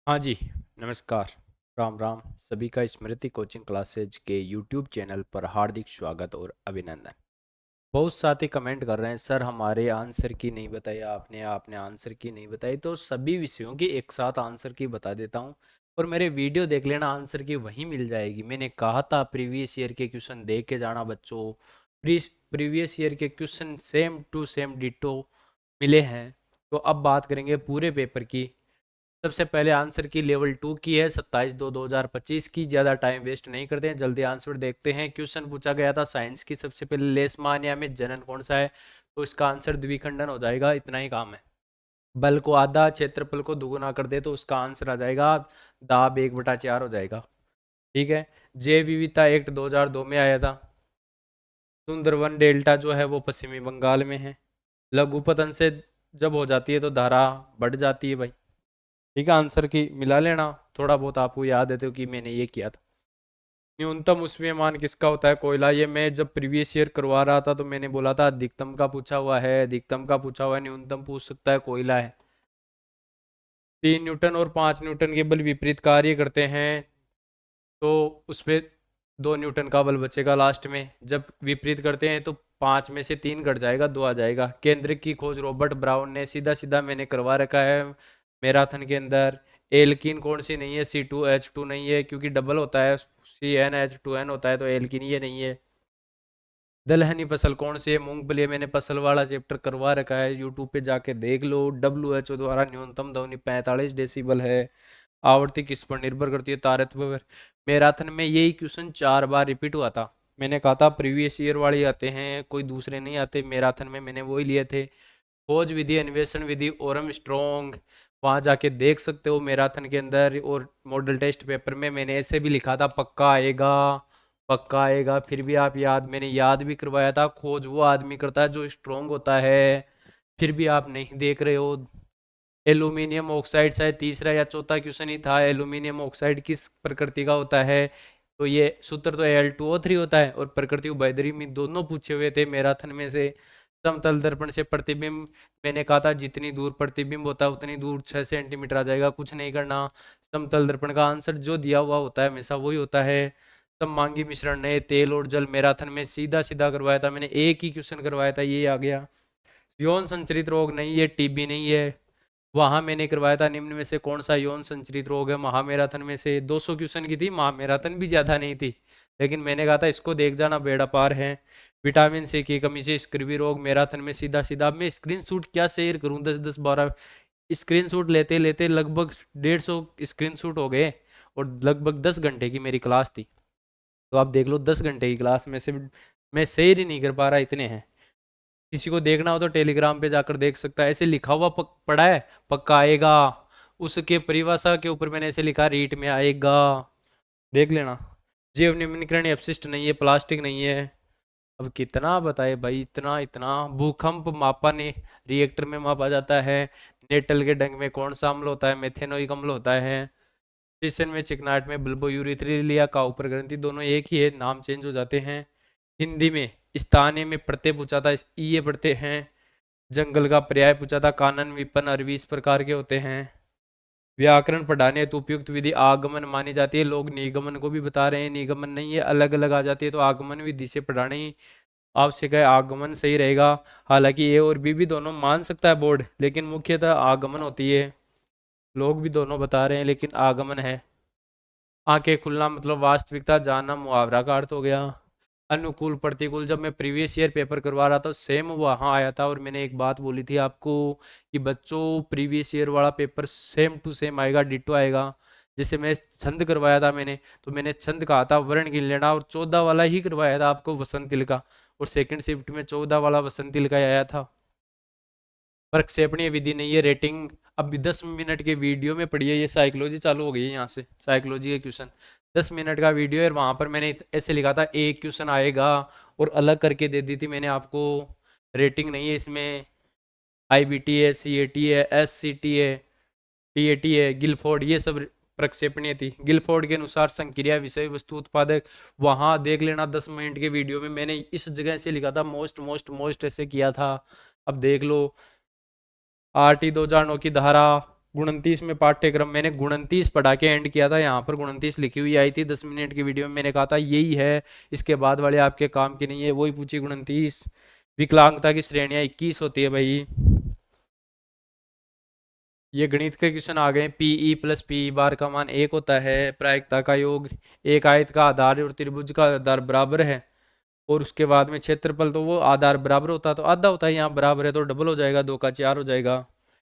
हाँ जी, नमस्कार। राम राम। सभी का स्मृति कोचिंग क्लासेज के यूट्यूब चैनल पर हार्दिक स्वागत और अभिनंदन। बहुत साथी कमेंट कर रहे हैं, सर हमारे आंसर की नहीं बताई आपने, आपने आंसर की नहीं बताई। तो सभी विषयों की एक साथ आंसर की बता देता हूँ और मेरे वीडियो देख लेना, आंसर की वहीं मिल जाएगी। मैंने कहा था प्रीवियस ईयर के क्वेश्चन देख के जाना बच्चों। प्रीवियस ईयर के question same to same ditto मिले हैं। तो अब बात करेंगे पूरे पेपर की। सबसे पहले आंसर की लेवल 2 की है 27/2/2025 की। ज़्यादा टाइम वेस्ट नहीं करते हैं, जल्दी आंसर देखते हैं। क्वेश्चन पूछा गया था साइंस की। सबसे पहले लेशमानिया में जनन कौन सा है? तो इसका आंसर द्विखंडन हो जाएगा, इतना ही काम है। बल को आधा, क्षेत्रफल को दुगुना कर दे तो उसका आंसर आ जाएगा दाब 1/4 हो जाएगा। ठीक है। जैव विविधता एक्ट 2002 में आया था। सुंदरवन डेल्टा जो है वो पश्चिमी बंगाल में है। लघुपतन से जब हो जाती है तो धारा बढ़ जाती है भाई। ठीक है, आंसर की मिला लेना। थोड़ा बहुत आपको याद है तो कि मैंने ये किया था। न्यूनतम उष्मीय मान किसका होता है? कोयला। ये मैं जब प्रीवियस ईयर करवा रहा था तो मैंने बोला था अधिकतम का पूछा हुआ है, अधिकतम का पूछा हुआ है, न्यूनतम पूछ सकता है, कोयला है। 3 न्यूटन और 5 न्यूटन के बल विपरीत कार्य करते हैं तो उसपे 2 न्यूटन का बल बचेगा लास्ट में। जब विपरीत करते हैं तो 5 में से 3 घट जाएगा, 2 आ जाएगा। केंद्र की खोज रॉबर्ट ब्राउन ने। सीधा सीधा मैंने करवा रखा है मैराथन के अंदर। एल्कीन कौन सी नहीं है? C2H2 नहीं है, क्योंकि डबल होता है। CnH2n होता है, तो एल्कीन ये नहीं है। दलहनी फसल कौन सी है? मूंगफली। मैंने फसल वाला चैप्टर करवा रखा है, यूट्यूब पे जाके देख लो। WHO द्वारा न्यूनतम ध्वनि 45 डेसिबल है। आवर्ती किस पर निर्भर करती है? तारतम्य पर। मैराथन में यही क्वेश्चन 4 बार रिपीट हुआ था। मैंने कहा था प्रीवियस ईयर वाले आते हैं, कोई दूसरे नहीं आते। मैराथन में मैंने वही लिए थे। खोज विधि, अन्वेषण विधि, ओरम स्ट्रोंग, वहां जाके देख सकते हो मैराथन के अंदर। और मॉडल टेस्ट पेपर में मैंने ऐसे भी लिखा था पक्का आएगा, पक्का आएगा। फिर भी आप याद, मैंने याद भी करवाया था। खोज वो आदमी करता है जो स्ट्रोंग होता है, फिर भी आप नहीं देख रहे हो। एल्यूमिनियम ऑक्साइड शायद तीसरा या चौथा क्वेश्चन ही था। एल्यूमिनियम ऑक्साइड किस प्रकृति का होता है? तो ये सूत्र तो Al2O3 होता है। और प्रकृति उभयदरी में दोनों पूछे हुए थे मैराथन में से। समतल दर्पण से प्रतिबिंब, मैंने कहा था जितनी दूर प्रतिबिंब होता है उतनी दूर 6 सेंटीमीटर आ जाएगा, कुछ नहीं करना। समतल दर्पण का आंसर जो दिया हुआ होता है हमेशा वही होता है। सममांगी मिश्रण नए तेल और जल, मैराथन में सीधा सीधा करवाया था मैंने, एक ही क्वेश्चन करवाया था, ये आ गया। यौन संचरित रोग नहीं है, टीबी नहीं है। वहां मैंने करवाया था निम्न में से कौन सा यौन संचरित रोग है? महामैराथन में से 200 क्वेश्चन की थी, महामैराथन भी ज्यादा नहीं थी, लेकिन मैंने कहा था इसको देख जाना, बेड़ा पार है। विटामिन सी की कमी से स्क्रीवी रोग, मैराथन में सीधा सीधा। अब मैं स्क्रीनशॉट क्या शेयर करूं, 10-10 12 स्क्रीनशॉट लेते लेते लगभग 150 स्क्रीनशॉट हो गए। और लगभग 10 घंटे की मेरी क्लास थी। तो आप देख लो 10 घंटे की क्लास में से मैं शेयर ही नहीं कर पा रहा, इतने हैं। किसी को देखना हो तो टेलीग्राम पे जाकर देख सकता है। ऐसे लिखा हुआ पड़ा है पक्का आएगा। उसके परिभाषा के ऊपर मैंने ऐसे लिखा रीट में आएगा, देख लेना। जीव निम्नीकरण अपशिष्ट नहीं है, प्लास्टिक नहीं है। अब कितना बताए भाई, इतना इतना। भूकंप मापा ने रिएक्टर में मापा जाता है। नेटल के डंग में कौन सा अम्ल होता है? मेथेनोइक अम्ल होता है। फिशन में, चिकनाट में, बल्बोयूरिथ्रिलिया का ऊपर ग्रंथि, दोनों एक ही है, नाम चेंज हो जाते हैं। हिंदी में स्थानीय में प्रत्यय पूछा था, ये पढ़ते हैं। जंगल का पर्याय पूछा था, कानन, विपन, अरवी, इस प्रकार के होते हैं। व्याकरण पढ़ाने हेतु उपयुक्त विधि आगमन मानी जाती है। लोग निगमन को भी बता रहे हैं, निगमन नहीं है, अलग अलग आ जाती है, तो आगमन विधि से पढ़ाने ही आवश्यक है। आगमन सही रहेगा। हालांकि ए और बी भी दोनों मान सकता है बोर्ड, लेकिन मुख्यतः आगमन होती है। लोग भी दोनों बता रहे हैं, लेकिन आगमन है। आंखें खुलना मतलब वास्तविकता जानना, मुहावरा का अर्थ हो गया। अनुकूल प्रतिकूल, जब मैं प्रीवियस ईयर पेपर करवा रहा था सेम वहाँ आया था। और मैंने एक बात बोली थी आपको कि बच्चों प्रीवियस ईयर वाला पेपर सेम टू सेम आएगा, डिट्टो आएगा। जैसे मैं छंद करवाया था मैंने, तो मैंने छंद कहा था वर्ण गिन लेना, और 14 वाला ही करवाया था आपको, वसंत तिल का। और सेकंड शिफ्ट में 14 वाला वसंत तिल का आया था। प्रक्षेपणीय विधि नहीं है, रेटिंग। अब 10 मिनट के वीडियो में पढ़िए, ये साइकोलॉजी चालू हो गई है यहाँ से, साइकोलॉजी के क्वेश्चन। 10 मिनट का वीडियो है, वहां पर मैंने ऐसे लिखा था एक क्वेश्चन आएगा, और अलग करके दे दी थी मैंने आपको। रेटिंग नहीं है इसमें। IBT है, CAT है, SCT है, TAT है, गिलफोर्ड, ये सब प्रक्षेपणीय थी। गिलफोर्ड के अनुसार संक्रिया विषय वस्तु उत्पादक, वहां देख लेना 10 मिनट के वीडियो में मैंने इस जगह से लिखा था मोस्ट मोस्ट मोस्ट ऐसे किया था। अब देख लो। RT 2009 की धारा, 29 में पाठ्यक्रम मैंने 29 पढ़ा के एंड किया था, यहाँ पर 29 लिखी हुई आई थी 10 मिनट की वीडियो में, मैंने कहा था यही है, इसके बाद वाले आपके काम की नहीं है, वही पूछी 29। विकलांगता की श्रेणियां 21 होती है भाई। ये गणित के क्वेश्चन आ गए। पीई प्लस पी बार का मान 1 होता है। प्रायिकता का योग, एक आयत का आधार और त्रिभुज का आधार बराबर है, और उसके बाद में क्षेत्रफल, तो वो आधार बराबर होता तो आधा होता है, यहाँ बराबर है तो डबल हो जाएगा, 2 का 4 हो जाएगा।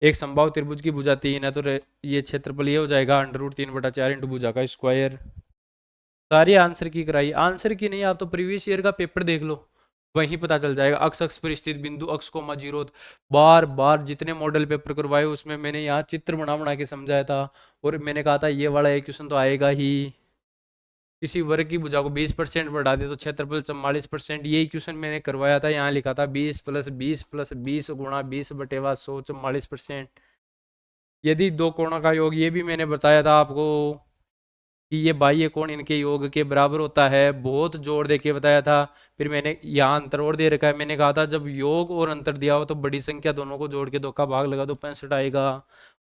एक समबाहु त्रिभुज की भुजा 3 है, तो ये क्षेत्रफल ये हो जाएगा √3/4 इंटू भुजा का स्क्वायर। सारी आंसर की कराई, आंसर की नहीं, आप तो प्रीवियस ईयर का पेपर देख लो, वहीं पता चल जाएगा। अक्ष अक्ष पर स्थित बिंदु, अक्ष कोमा जीरो। बार बार जितने मॉडल पेपर करवाए उसमें मैंने यहाँ चित्र बना बना के समझाया था, और मैंने कहा था ये वाला एक क्वेश्चन तो आएगा ही। किसी वर्ग की भुजा को 20% बढ़ा दे तो क्षेत्रफल 44%, यही क्वेश्चन मैंने करवाया था। यहाँ लिखा था 20 + 20 + 20 गुणा 20/100 44%। यदि दो कोणों का योग, ये भी मैंने बताया था आपको कि ये बाह्य कोण इनके योग के बराबर होता है, बहुत जोर दे के बताया था। फिर मैंने यहाँ अंतर और दे रखा है, मैंने कहा था जब योग और अंतर दिया हो तो बड़ी संख्या दोनों को जोड़ के 2 का भाग लगा दो 65 आएगा।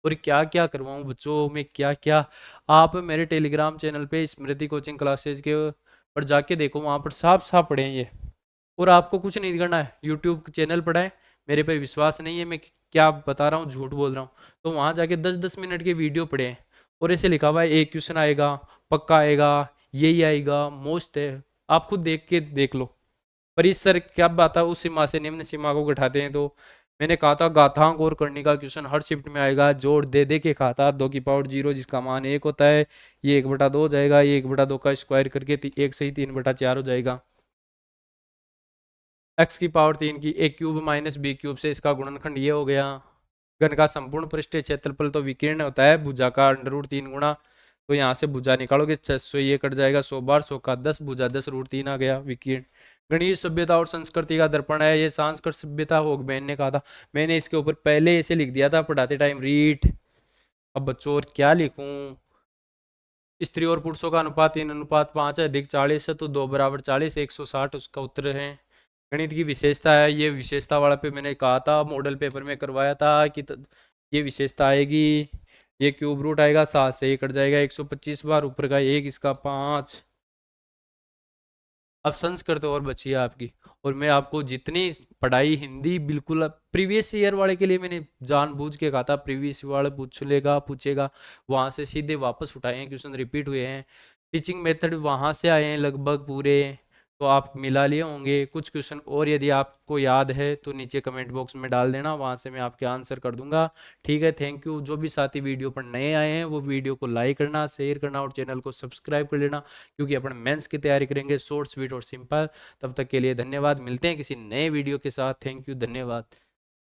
और क्या क्या करवाऊँ बच्चों में, क्या क्या। आप मेरे टेलीग्राम चैनल पे स्मृति कोचिंग क्लासेज के पर जाके देखो, वहाँ पर साफ साफ पढ़े हैं ये। और आपको कुछ नहीं करना है, यूट्यूब चैनल पढ़ा है, मेरे पे विश्वास नहीं है मैं क्या बता रहा हूँ, झूठ बोल रहा हूँ, तो वहाँ जाके 10-10 मिनट के वीडियो पढ़े हैं, और ऐसे लिखा हुआ है एक क्वेश्चन आएगा, पक्का आएगा, यही आएगा, मोस्ट है। आप खुद देख के देख लो। पर इस सर क्या बात है, उस सीमा से निम्न सीमा को घटाते हैं, तो मैंने कहा था घातांक और करने का क्वेश्चन हर शिफ्ट में आएगा, जोड़ दे दे के कहा था 2 की पावर 0 जिसका मान 1 होता है, ये 1/2 हो जाएगा, ये 1/2 का स्क्वायर करके 1 से ही 3/4 हो जाएगा। x⁻³ की a³ - b³ से इसका गुणनखंड ये हो गया। घन का संपूर्ण पृष्ठीय क्षेत्रफल तो विकीर्ण होता है भुजा का √3 गुणा, तो यहाँ से भुजा निकालोगे 600, ये कट जाएगा 100 बार 100 का 10, भुजा 10√3 आ गया विकीर्ण। गणित सभ्यता और संस्कृति का दर्पण है, ये सांस्कृतिक सभ्यता हो, बहन ने कहा था, मैंने इसके ऊपर पहले ऐसे लिख दिया था पढ़ाते टाइम रीट। अब बच्चों और क्या लिखूं। स्त्री और पुरुषों का अनुपात 3:5 है, अधिक 40 है तो 2 = 40, 160 उसका उत्तर है। गणित की विशेषता है, ये विशेषता वाला पे मैंने कहा था मॉडल पेपर में करवाया था कि ये विशेषता आएगी। ये क्यूब रूट आएगा, 7 से ये कट जाएगा 125 बार, ऊपर का 1 इसका 5। अब संस्कृत और बची है आपकी, और मैं आपको जितनी पढ़ाई हिंदी बिल्कुल प्रीवियस ईयर वाले के लिए मैंने जानबूझ के कहा था, प्रीवियस वाले पूछेगा वहां से सीधे वापस उठाए हैं, क्वेश्चन रिपीट हुए हैं। टीचिंग मेथड वहां से आए हैं लगभग पूरे, तो आप मिला लिए होंगे कुछ क्वेश्चन, और यदि आपको याद है तो नीचे कमेंट बॉक्स में डाल देना, वहां से मैं आपके आंसर कर दूंगा। ठीक है, थैंक यू। जो भी साथी वीडियो पर नए आए हैं वो वीडियो को लाइक करना, शेयर करना और चैनल को सब्सक्राइब कर लेना, क्योंकि अपन मेंस की तैयारी करेंगे शॉर्ट स्वीट और सिंपल। तब तक के लिए धन्यवाद, मिलते हैं किसी नए वीडियो के साथ। थैंक यू, धन्यवाद।